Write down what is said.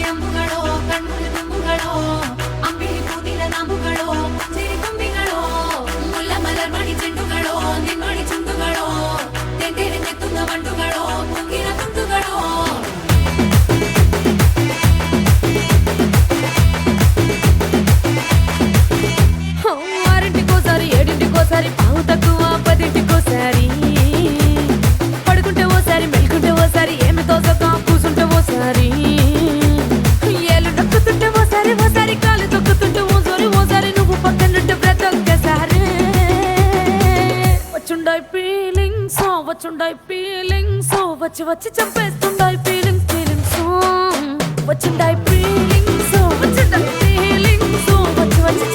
ಡಂಬುಗಳೋ ಕಣ್ಮುಳ್ಳು ತುಂಬುಗಳೋ ಅಂಬಿಳಿ ಕೂದಿಲ ನಾಂಬುಗಳೋ ಸಿರಿ ತುಂಬಿಗಳೋ ಮುಲ್ಲ ಮಲರ್ ಮಣಿ ಚೆಂಡುಗಳೋ ನಿನ್ಮಣಿ ಚುಂಡುಗಳೋ ತೆಂಟೆರೆ ತೆತ್ತುಂಗ ಬಂಡುಗಳೋ ಕುಂಗಿನ ತುಂಡುಗಳೋ ఆరింటికోసారి ఏడింటికోసారి పావు తక్కువ పదింటికోసారి పడుకుంటే ఓసారి మెలుకుంటే ఓసారి ఏమి తోసక కూసుంటే ఓసారి ఏళ్ళు నొక్కుతుంటే ఓసారి ఓసారి కాలు తొక్కుతుంటే ఓసారి నువ్వు పక్కనుంటే బ్రతొక్కసారి వచ్చుండాయి ఫీలింగ్స్ వచ్చి వచ్చి చంపేస్తుండాయి ఫీలింగ్స్ వచ్చిండాయి ఫీలింగ్స్ వచ్చి వచ్చి